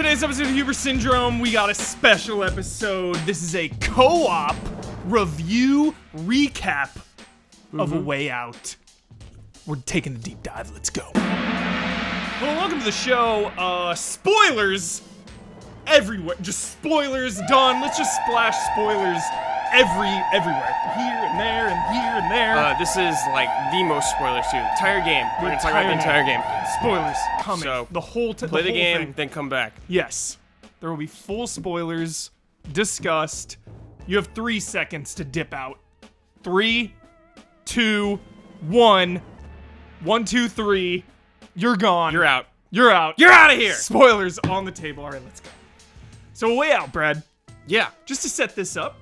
today's episode of Huber Syndrome, we got a special episode. This is a co-op review recap of A Way Out. We're taking a deep dive. Let's go. Well, welcome to the show. Spoilers everywhere. Just spoilers done. Let's just splash spoilers everywhere. Here and there and here and there. This is like the most spoilers too. Entire game. We're gonna talk about the entire game. Spoilers coming. So the whole play the game, thing. then come back. Yes. There will be full spoilers discussed. You have 3 seconds to dip out. 3, 2, 1. 1, 2, 3. You're gone. You're out. You're out. You're out of here. Spoilers on the table. All right, let's go. So, A Way Out, Brad. Yeah. Just to set this up,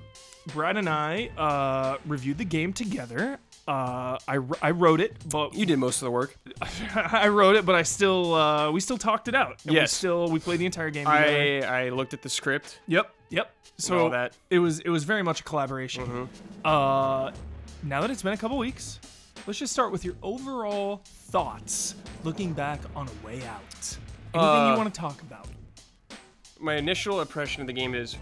Brad and I reviewed the game together. I wrote it, but You did most of the work. I wrote it, but we still talked it out. And Yes. we played the entire game together. I looked at the script. Yep. So all that. it was very much a collaboration. Now that it's been a couple weeks, let's just start with your overall thoughts looking back on A Way Out. Anything you want to talk about? My initial impression of the game is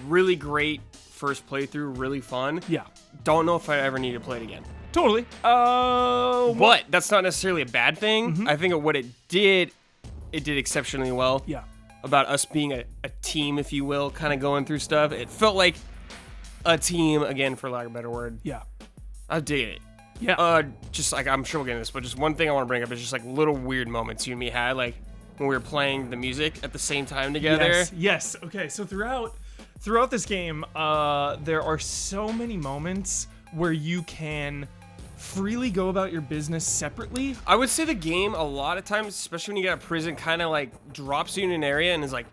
really great. First playthrough, really fun. Yeah. Don't know if I ever need to play it again. Totally. But that's not necessarily a bad thing. I think what it did exceptionally well. Yeah. About us being a team, if you will, kind of going through stuff. It felt like a team, again, for lack of a better word. Yeah. I dig it. Yeah. Just like, I'm sure we'll get into this, but just one thing I want to bring up is just like little weird moments you and me had, like when we were playing the music at the same time together. Yes. Okay. So throughout this game, there are so many moments where you can freely go about your business separately. I would say the game, a lot of times, especially when you get out of prison, kind of like drops you in an area and is like,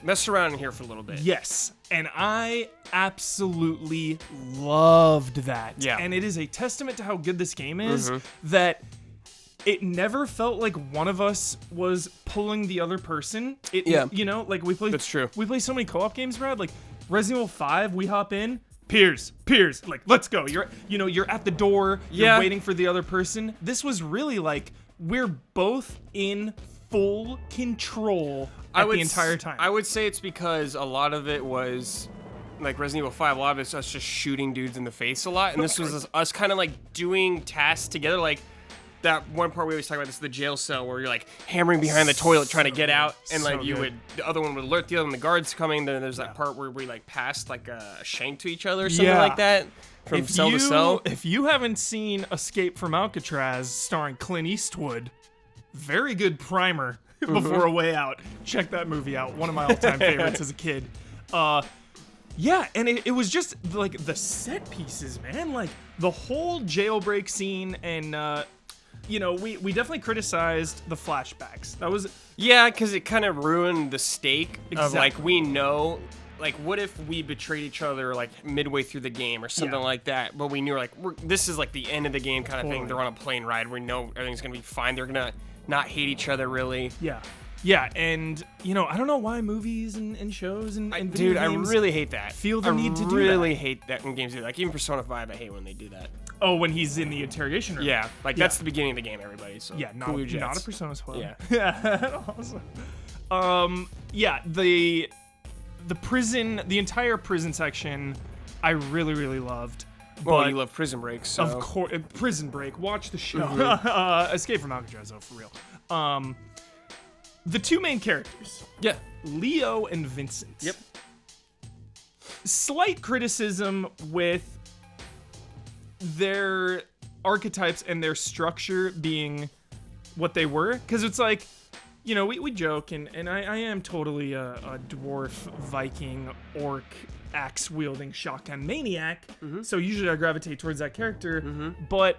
mess around in here for a little bit. Yes. And I absolutely loved that. Yeah. And it is a testament to how good this game is that it never felt like one of us was pulling the other person. You know, like we play. That's true. We play so many co-op games, Brad. Like Resident Evil 5, we hop in. Piers, like, let's go. You're at the door. You're waiting for the other person. This was really like we're both in full control the entire time. I would say it's because a lot of it was like Resident Evil 5. A lot of it's us just shooting dudes in the face a lot, and this was us kind of like doing tasks together, like. That one part we always talk about, this is the jail cell where you're like hammering behind the toilet trying to get out, and like the other one would alert the other one, the guard's coming. Then there's that part where we like passed like a shank to each other or something like that from cell to cell. If you haven't seen Escape from Alcatraz starring Clint Eastwood, very good primer before A Way Out. Check that movie out. One of my all-time favorites as a kid. Yeah, and it was just like the set pieces, man. Like the whole jailbreak scene and. We definitely criticized the flashbacks. That was because it kind of ruined the stake of like we know, like what if we betrayed each other like midway through the game or something like that. But we knew like this is like the end of the game kind of thing. They're on a plane ride. We know everything's gonna be fine. They're gonna not hate each other really. Yeah, and I don't know why movies and shows and video dude, games I really hate that. Feel the need to do that. I really hate that when games do that. Like even Persona 5, I hate when they do that. Oh, when he's in the interrogation room. Yeah, that's the beginning of the game, everybody. So not a Persona spoiler. Yeah. Awesome. The prison, the entire prison section, I really, really loved. Well, you love Prison Break, so of course, Prison Break. Watch the show. Escape from Alcatraz, though, for real. The two main characters. Yeah. Leo and Vincent. Yep. Slight criticism with their archetypes and their structure being what they were, because it's like, we joke, and I am totally a dwarf, Viking, orc, axe-wielding shotgun maniac, so usually I gravitate towards that character, but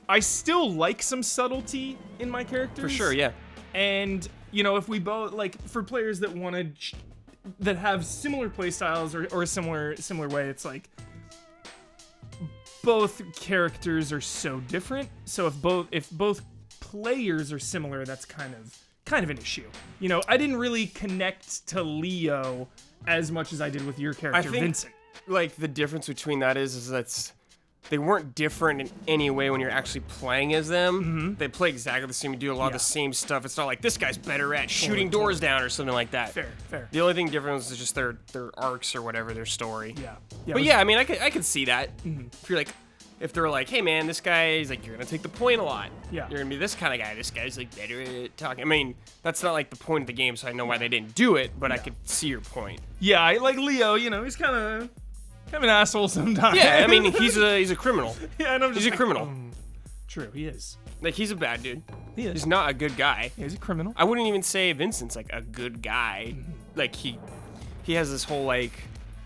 I still like some subtlety in my characters. For sure, yeah. And, if we both, like, for players that that have similar play styles or a similar way, it's like, both characters are so different. So if both players are similar, that's kind of an issue. I didn't really connect to Leo as much as I did with your character, Vincent. Like the difference between that is that's they weren't different in any way when you're actually playing as them. They play exactly the same. You do a lot of the same stuff. It's not like this guy's better at shooting doors down or something like that. Fair. The only thing different is just their arcs or whatever, their story. Yeah. But yeah, I mean, I could see that. If you're like, if they're like, hey man, this guy is like, you're gonna take the point a lot. Yeah. You're gonna be this kind of guy. This guy's like better at talking. I mean, that's not like the point of the game, so I know why they didn't do it. But I could see your point. Yeah, I like Leo. You know, he's kind of an asshole sometimes. Yeah, I mean, he's a criminal. Yeah, and I'm just He's a like, criminal. True, he is. Like, he's a bad dude. He is. He's not a good guy. Yeah, he's a criminal. I wouldn't even say Vincent's like a good guy. Like he has this whole like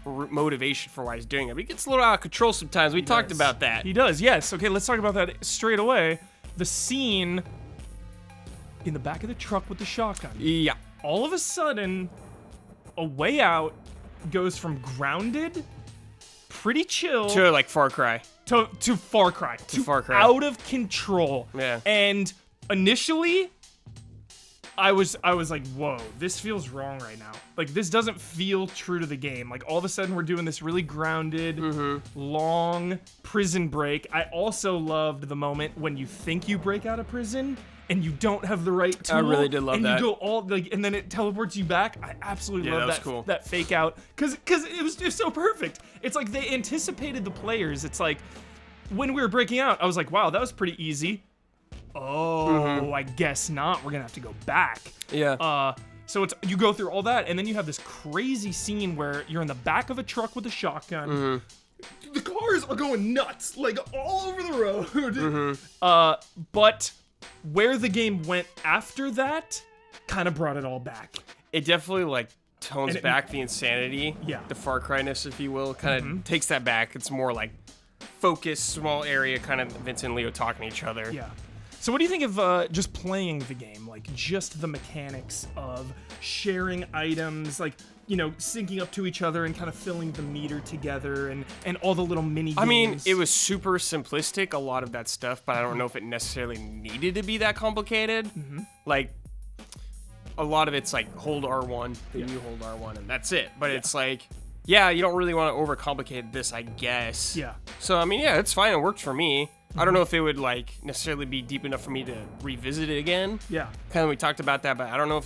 motivation for why he's doing it. But he gets a little out of control sometimes. We talked about that. He does. Yes. Okay, let's talk about that straight away. The scene in the back of the truck with the shotgun. Yeah. All of a sudden, A Way Out goes from grounded, pretty chill, To like Far Cry. to Far Cry. To Far Cry. Out of control. Yeah. And initially, I was like, whoa, this feels wrong right now. Like, this doesn't feel true to the game. Like, all of a sudden, we're doing this really grounded, long prison break. I also loved the moment when you think you break out of prison and you don't have the right tool. I really did love and that. And you go all, like, and then it teleports you back. I absolutely love that was cool. that fake out. Because it was just so perfect. It's like they anticipated the players. It's like, when we were breaking out, I was like, wow, that was pretty easy. Oh, I guess not. We're gonna have to go back. Yeah. So it's you go through all that, and then you have this crazy scene where you're in the back of a truck with a shotgun. The cars are going nuts, like all over the road. But where the game went after that kind of brought it all back. It definitely like tones And it- back the insanity. Yeah. The Far Cry-ness, if you will, kind of takes that back. It's more like focused, small area, kind of Vincent and Leo talking to each other. Yeah. So what do you think of just playing the game? Like, just the mechanics of sharing items, like, you know, syncing up to each other and kind of filling the meter together and all the little mini games. I mean, it was super simplistic, a lot of that stuff, but I don't know if it necessarily needed to be that complicated. Like, a lot of it's like, hold R1, then you hold R1, and that's it. But it's like, yeah, you don't really want to overcomplicate this, I guess. Yeah. So, I mean, yeah, it's fine. It worked for me. I don't know if it would, like, necessarily be deep enough for me to revisit it again. Yeah. Kind of, we talked about that, but I don't know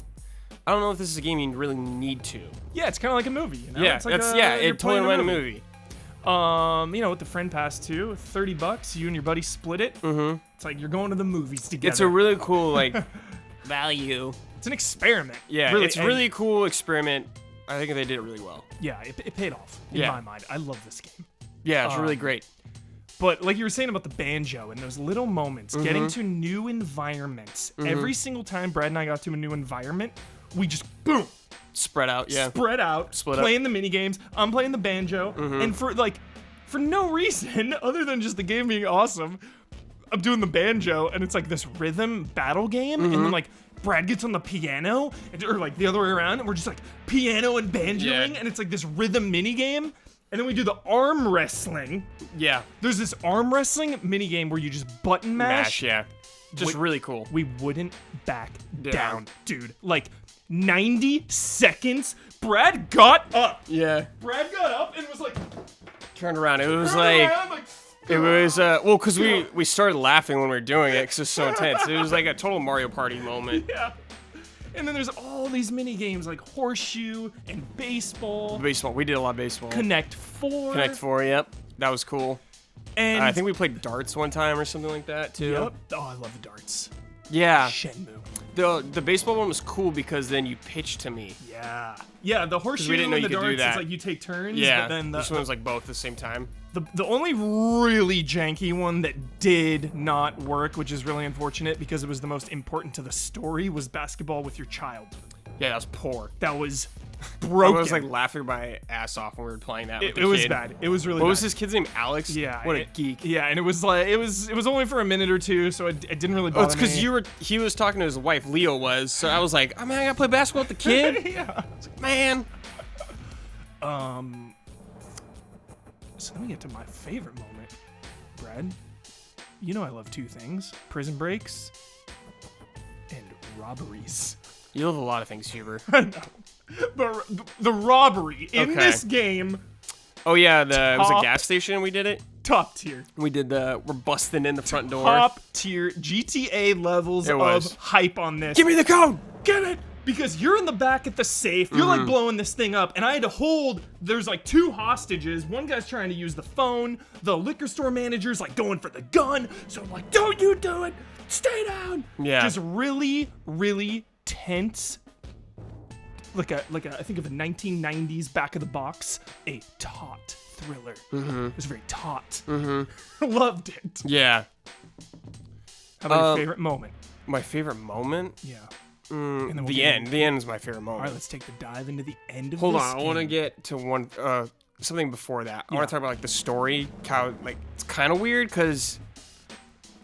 if this is a game you really need to. Yeah, it's kind of like a movie, you know? Yeah, it's like it totally went a movie. You know, with the friend pass too, $30, you and your buddy split it. It's like you're going to the movies together. It's a really cool, like, value. It's an experiment. Yeah, really, it's a really cool experiment. I think they did it really well. Yeah, it paid off in my mind. I love this game. Yeah, it's really great. But like you were saying about the banjo and those little moments, getting to new environments. Every single time Brad and I got to a new environment, we just boom, Spread out, yeah. spread out, Split up. playing the mini games. I'm playing the banjo, and for no reason other than just the game being awesome, I'm doing the banjo, and it's like this rhythm battle game, and then like Brad gets on the piano, or like the other way around, and we're just like piano and banjoing, and it's like this rhythm mini game. And then we do the arm wrestling. Yeah. There's this arm wrestling mini game where you just button mash. Yeah. Just really cool. We wouldn't back down, dude. Like 90 seconds. Brad got up. Yeah. Brad got up and was like, Turned around. It was turned like, around, like it was, well, because we started laughing when we were doing it because it was so intense. It was like a total Mario Party moment. yeah. And then there's all these mini games like horseshoe and baseball. Baseball. We did a lot of baseball. Connect 4. Connect 4, yep. That was cool. And I think we played darts one time or something like that, too. Yep. Oh, I love the darts. Yeah. Shenmue. The baseball one was cool because then you pitched to me. Yeah. Yeah, the horseshoe we didn't know and the you could do darts, that. it's like you take turns, Yeah. but then This one was like both at the same time. The only really janky one that did not work, which is really unfortunate because it was the most important to the story, was basketball with your child. Yeah, that was poor. That was I broken. was like laughing my ass off when we were playing that with it the was kid. bad. It was really What bad. was his kid's name? Alex? Yeah. What a geek. Yeah, and it was like it was only for a minute or two, so it didn't really Oh, bother it's because me. he was talking to his wife, Leo was, so I was like, oh man, I gotta play basketball with the kid? yeah. Man. So let me get to my favorite moment. Brad, you know I love two things: prison breaks and robberies. You love a lot of things, Huber. But the robbery in Okay. this game. Oh yeah, it was a gas station we did it? Top tier. We're busting in the front door. Top tier GTA levels of hype on this. Give me the code! Get it! Because you're in the back at the safe, you're like blowing this thing up, and I had to hold, there's like 2 hostages. One guy's trying to use the phone, the liquor store manager's like going for the gun, so I'm like, don't you do it! Stay down! Yeah. Just really, really tense. Like a I think of a 1990s back of the box, a taut thriller. It was very taut. Loved it. Yeah. How about your favorite moment? My favorite moment? Yeah. And then the end. The end is my favorite moment. All right, let's take the dive into the end of Hold this on, I want to get to one something before that. I want to talk about like the story. How like it's kind of weird because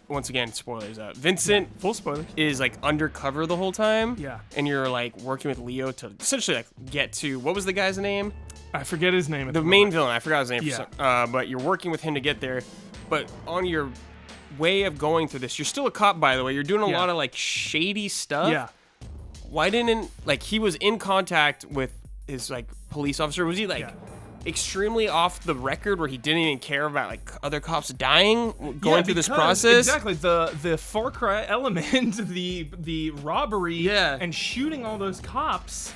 once again, spoilers. Vincent, full spoilers, is like undercover the whole time. Yeah. And you're like working with Leo to essentially like get to what was the guy's name? I forget his name. The main villain. I forgot his name. Yeah. But you're working with him to get there. But on your way of going through this, you're still a cop, by the way. You're doing a lot of like shady stuff. Yeah. Why didn't like he was in contact with his like police officer? Was he like extremely off the record where he didn't even care about like other cops dying going through this process? Exactly. The Far Cry element, the robbery and shooting all those cops.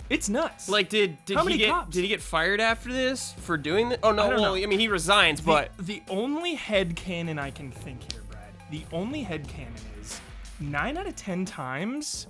It's nuts. Like did he get fired after this for doing that? Oh no, I mean he resigns, but the only headcanon I can think here, Brad. The only headcanon is 9 out of 10 times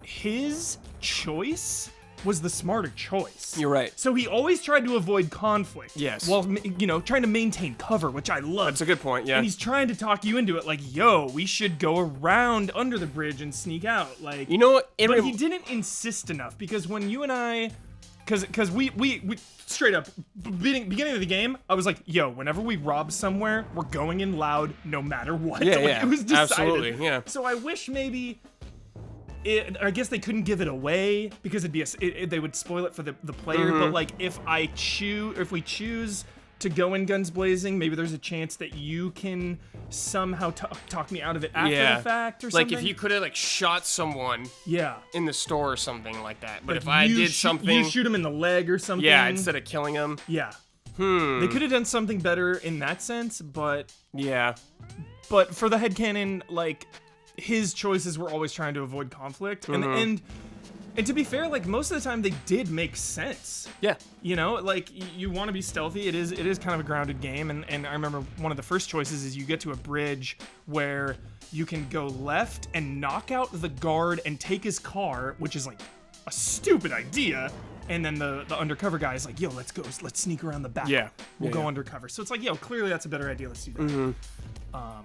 his choice was the smarter choice. You're right. So he always tried to avoid conflict. Yes. While, trying to maintain cover, which I love. That's a good point, yeah. And he's trying to talk you into it, like, yo, we should go around under the bridge and sneak out. Like, you know what? But he didn't insist enough, because when you and I, because we straight up, beginning of the game, I was like, yo, whenever we rob somewhere, we're going in loud no matter what. Yeah, like, yeah. It was decided. Absolutely, yeah. So I wish maybe... I guess they couldn't give it away because they would spoil it for the player. But like, if we choose to go in guns blazing, maybe there's a chance that you can somehow talk me out of it after the fact or something. Like if you could have like shot someone, in the store or something like that. But like if I did something, you shoot him in the leg or something. Yeah, instead of killing him. Yeah. They could have done something better in that sense, but But for the headcanon, like, his choices were always trying to avoid conflict, and to be fair, like, most of the time they did make sense. Yeah. You know, like, you want to be stealthy. It is kind of a grounded game, and I remember one of the first choices is you get to a bridge where you can go left and knock out the guard and take his car, which is like a stupid idea. And then the undercover guy is like, yo, let's sneak around the back. Yeah. We'll go undercover. So it's like, yo, clearly that's a better idea. Let's do that.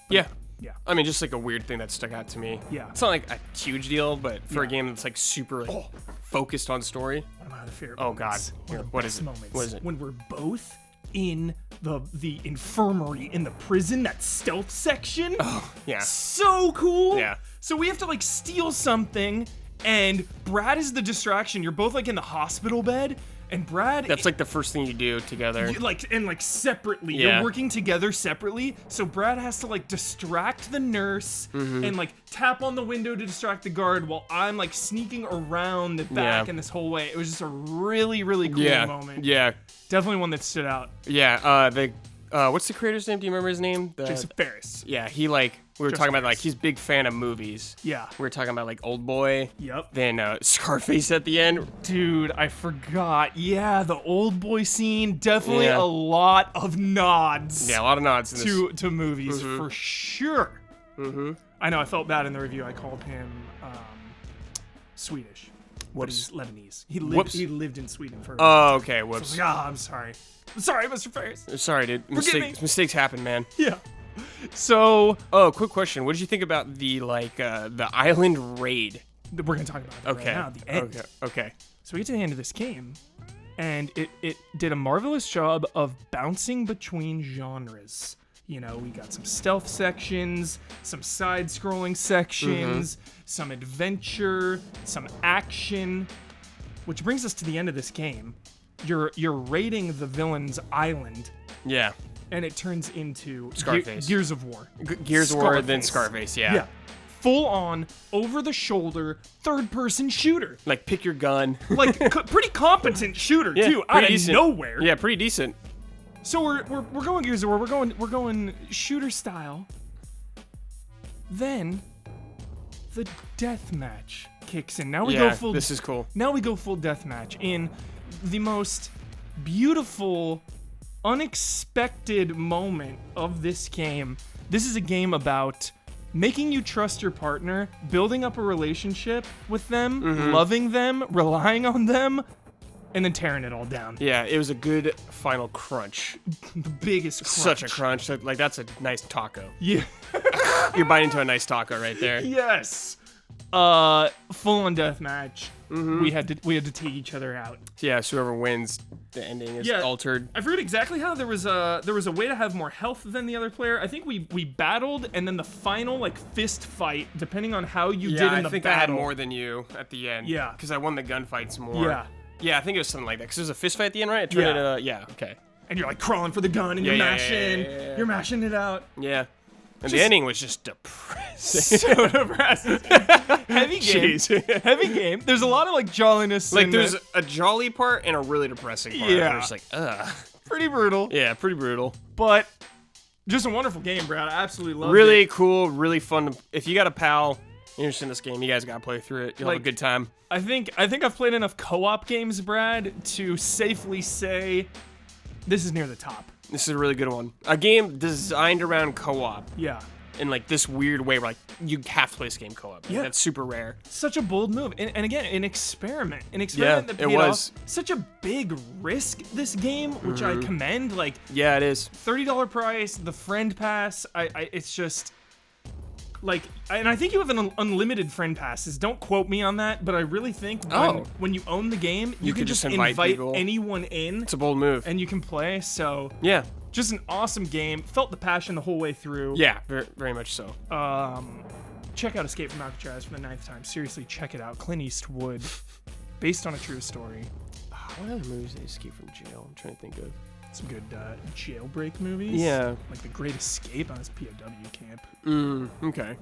Yeah. Yeah. I mean, just like a weird thing that stuck out to me. Yeah. It's not like a huge deal, but for a game that's like super like, focused on story. One of my other favorite Oh, God. moments. Here, One of the what best is it? moments. What is it? When we're both in the infirmary in the prison, that stealth section. Oh, yeah. So cool. Yeah. So we have to like steal something, and Brad is the distraction. You're both like in the hospital bed, and Brad. That's like the first thing you do together. Like separately. Yeah. You're working together separately. So Brad has to like distract the nurse and like tap on the window to distract the guard while I'm like sneaking around the back in this whole way. It was just a really, really cool moment. Yeah. Definitely one that stood out. Yeah. What's the creator's name? Do you remember his name? Jason Ferris. Yeah. He like. We were talking about, like, he's a big fan of movies. Yeah. We were talking about, like, Old Boy. Yep. Then Scarface at the end. Dude, I forgot. Yeah, the Old Boy scene. Definitely a lot of nods. Yeah, a lot of nods in this. To movies, for sure. I know, I felt bad in the review. I called him Swedish. But he's Lebanese. He lived in Sweden for a while. Oh, okay. Whoops. So I'm sorry. I'm sorry, Mr. Ferris. Sorry, dude. Mistakes happen, man. Yeah. So, quick question. What did you think about the the island raid? We're gonna talk about that right now. The end. Okay. So we get to the end of this game, and it did a marvelous job of bouncing between genres. You know, we got some stealth sections, some side-scrolling sections, some adventure, some action, which brings us to the end of this game. You're raiding the villain's island. Yeah. And it turns into Scarface. Gears of War. Gears of War, then Scarface, Yeah. Full on, over the shoulder, third person shooter. Like, pick your gun. Like, pretty competent shooter, too, out of nowhere. Yeah, pretty decent. So we're going Gears of War. We're going shooter style. Then the deathmatch kicks in. Now we go full. This is cool. Now we go full deathmatch in the most beautiful, unexpected moment of this game. This is a game about making you trust your partner, building up a relationship with them, loving them, relying on them, and then tearing it all down. Yeah, it was a good final crunch. The biggest crunch. Such a crunch. Like, that's a nice taco. Yeah. You're biting into a nice taco right there. Yes. Full on deathmatch. We had to take each other out. Yeah, so whoever wins, the ending is altered. I forget exactly how there was a way to have more health than the other player. I think we battled, and then the final like fist fight, depending on how you did in the battle. I think I had more than you at the end. Yeah. Because I won the gunfights more. Yeah. Yeah, I think it was something like that. Because there's a fist fight at the end, right? It turned into, yeah, okay. And you're like crawling for the gun, and you're mashing. You're mashing it out. Yeah. And the ending was just depressing. So depressing. Heavy game. Heavy game. There's a lot of like jolliness. Like there's a jolly part and a really depressing part. Yeah. It's like, ugh. Pretty brutal. Yeah, pretty brutal. But just a wonderful game, Brad. I absolutely love it. Really cool, really fun. If you got a pal interested in this game, you guys gotta play through it. You'll have a good time. I think I've played enough co-op games, Brad, to safely say this is near the top. This is a really good one. A game designed around co-op. Yeah. In like this weird way where like you have to play this game co-op. Yeah. That's super rare. Such a bold move. And again, an experiment. An experiment that paid off. Such a big risk, this game, which I commend. Like, yeah, it is. $30 price, the friend pass. It's just like, and I think you have an unlimited friend passes. Don't quote me on that, but I really think when you own the game, you can just invite anyone in. It's a bold move. And you can play. So yeah. Just an awesome game. Felt the passion the whole way through. Yeah, very, very much so. Check out Escape from Alcatraz for the 9th time. Seriously, check it out. Clint Eastwood, based on a true story. What other movies did Escape from Jail? I'm trying to think of. Some good jailbreak movies. Yeah. Like The Great Escape on his POW camp. Okay.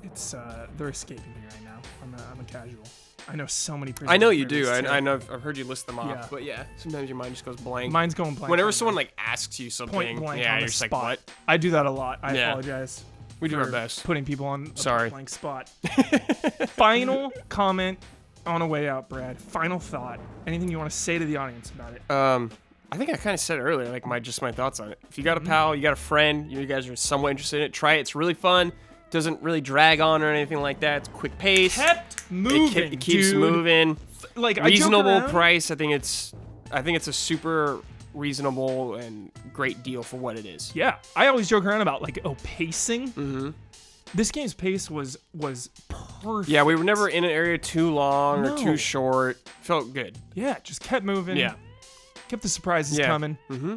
It's they're escaping me right now. I'm a casual. I know so many prisoners. I know you do. I know. I've heard you list them off. Yeah. But yeah, sometimes your mind just goes blank. Mine's going blank. Whenever someone like asks you something, point blank yeah, on you're the just spot. like, what? I do that a lot. I apologize. We do our best. Putting people on Sorry. a blank spot. Final comment on a way out, Brad. Final thought. Anything you want to say to the audience about it? I think I kind of said it earlier, like my thoughts on it. If you got a pal, you got a friend, you guys are somewhat interested in it, try it. It's really fun. Doesn't really drag on or anything like that. It's quick pace. Kept moving. It keeps moving. Like reasonable price. I think it's a super reasonable and great deal for what it is. Yeah, I always joke around about like pacing. This game's pace was perfect. Yeah, we were never in an area too long or too short. Felt good. Yeah, just kept moving. Yeah. Kept the surprises coming. Mm-hmm.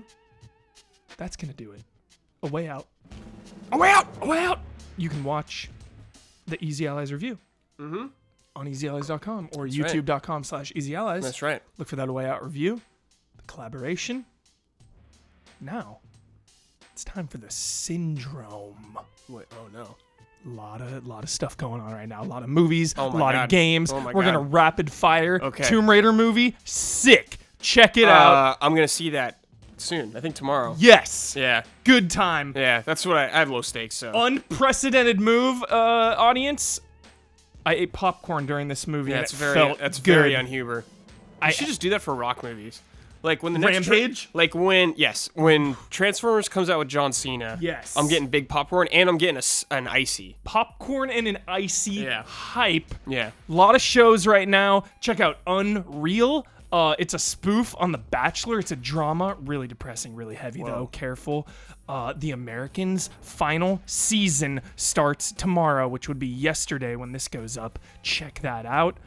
That's gonna do it. A way out. A way out. A way out. You can watch the Easy Allies review on easyallies.com or youtube.com/easyallies. That's right. Look for that A Way Out review, the collaboration. Now, it's time for the syndrome. Wait, oh no. Lot of stuff going on right now. A lot of movies, a lot of games. Oh my We're God. gonna rapid fire. Okay. Tomb Raider movie, sick. Check it out. I'm gonna see that soon. I think tomorrow. Yes. Yeah. Good time. Yeah, that's what I have low stakes, so. Unprecedented move, audience. I ate popcorn during this movie. Yeah, and that's very unHuber. I should just do that for rock movies. Like when the next Rampage? when Transformers comes out with John Cena. Yes. I'm getting big popcorn and I'm getting an icy. Popcorn and an icy hype. Yeah. A lot of shows right now. Check out Unreal. It's a spoof on The Bachelor. It's a drama. Really depressing, really heavy though. Careful. The Americans' final season starts tomorrow, which would be yesterday when this goes up. Check that out.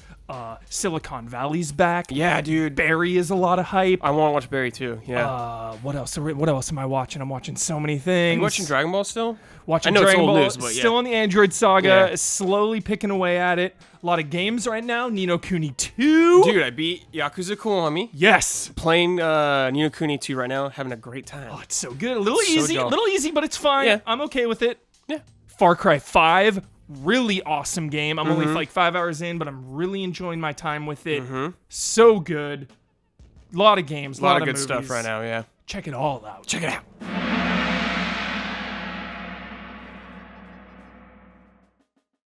Silicon Valley's back. Yeah, dude. Barry is a lot of hype. I want to watch Barry too. Yeah. What else? What else am I watching? I'm watching so many things. Are you watching Dragon Ball still? Watching I know Dragon it's old Ball. news, but yeah. Still on the Android saga. Yeah. Slowly picking away at it. A lot of games right now. Ni no Kuni 2. Dude, I beat Yakuza Kiwami. Yes. Playing Ni no Kuni 2 right now. Having a great time. Oh, it's so good. A little easy, but it's fine. Yeah. I'm okay with it. Yeah. Far Cry 5. Really awesome game. I'm only like 5 hours in, but I'm really enjoying my time with it. So good. A lot of games. A A lot of good good stuff right now, yeah. check it all out. Check it out.